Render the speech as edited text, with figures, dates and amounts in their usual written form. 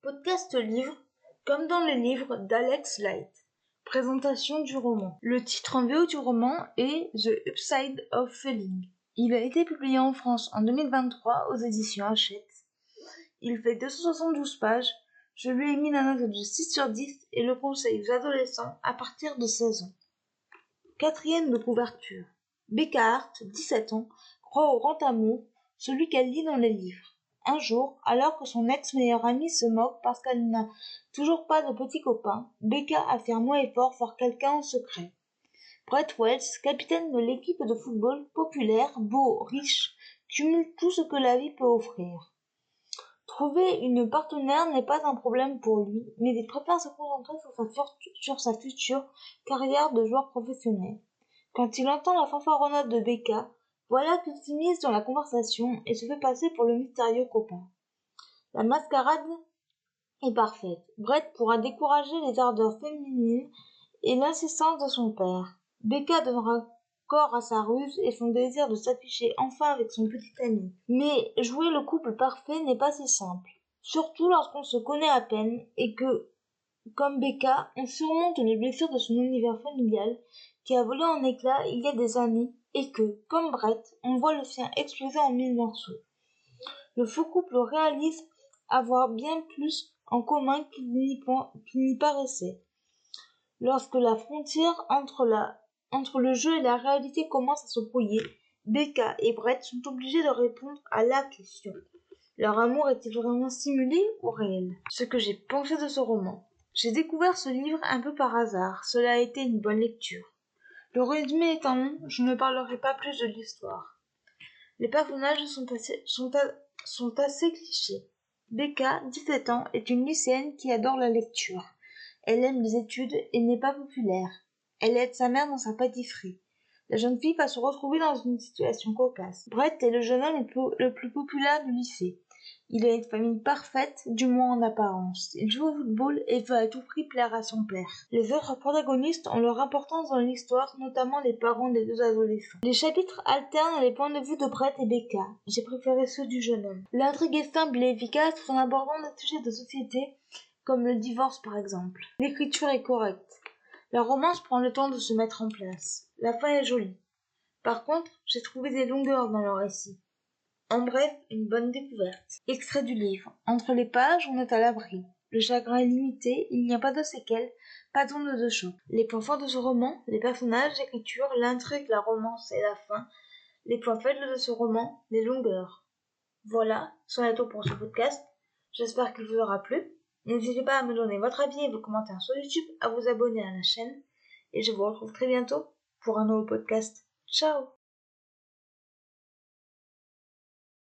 Podcast livre, comme dans le livre d'Alex Light. Présentation du roman. Le titre en VO du roman est The Upside of Feeling. Il a été publié en France en 2023 aux éditions Hachette. Il fait 272 pages. Je lui ai mis la note de 6 sur 10 et le conseille aux adolescents à partir de 16 ans. Quatrième de couverture. Becca Hart, 17 ans, croit au grand amour, celui qu'elle lit dans les livres. Un jour, alors que son ex-meilleure amie se moque parce qu'elle n'a toujours pas de petit copain, Becca affirme haut et fort voir quelqu'un en secret. Brett Wells, capitaine de l'équipe de football, populaire, beau, riche, cumule tout ce que la vie peut offrir. Trouver une partenaire n'est pas un problème pour lui, mais il préfère se concentrer sur sa future carrière de joueur professionnel. Quand il entend la fanfaronnade de Becca, voilà qu'il s'immisce dans la conversation et se fait passer pour le mystérieux copain. La mascarade est parfaite. Brett pourra décourager les ardeurs féminines et l'insistance de son père. Becca donnera corps à sa ruse et son désir de s'afficher enfin avec son petit ami. Mais jouer le couple parfait n'est pas si simple. Surtout lorsqu'on se connaît à peine et que, comme Becca, on surmonte les blessures de son univers familial qui a volé en éclats il y a des années et que, comme Brett, on voit le sien exploser en 1000 morceaux. Le faux couple réalise avoir bien plus en commun qu'il n'y paraissait. Lorsque la frontière entre le jeu et la réalité commence à se brouiller, Becca et Brett sont obligés de répondre à la question. Leur amour est-il vraiment simulé ou réel? Ce que j'ai pensé de ce roman. J'ai découvert ce livre un peu par hasard. Cela a été une bonne lecture. Le résumé étant long, je ne parlerai pas plus de l'histoire. Les personnages sont assez clichés. Becca, 17 ans, est une lycéenne qui adore la lecture. Elle aime les études et n'est pas populaire. Elle aide sa mère dans sa pâtisserie. La jeune fille va se retrouver dans une situation cocasse. Brett est le jeune homme le plus populaire du lycée. Il a une famille parfaite, du moins en apparence. Il joue au football et veut à tout prix plaire à son père. Les autres protagonistes ont leur importance dans l'histoire, notamment les parents des deux adolescents. Les chapitres alternent les points de vue de Brett et Becca. J'ai préféré ceux du jeune homme. L'intrigue est simple et efficace tout en abordant des sujets de société, comme le divorce par exemple. L'écriture est correcte. La romance prend le temps de se mettre en place. La fin est jolie. Par contre, j'ai trouvé des longueurs dans le récit. En bref, une bonne découverte. Extrait du livre. Entre les pages, on est à l'abri. Le chagrin est limité, il n'y a pas de séquelles, pas d'onde de choc. Les points forts de ce roman, les personnages, l'écriture, l'intrigue, la romance et la fin. Les points faibles de ce roman, les longueurs. Voilà, c'en est tout pour ce podcast. J'espère qu'il vous aura plu. N'hésitez pas à me donner votre avis et vos commentaires sur YouTube, à vous abonner à la chaîne. Et je vous retrouve très bientôt pour un nouveau podcast. Ciao!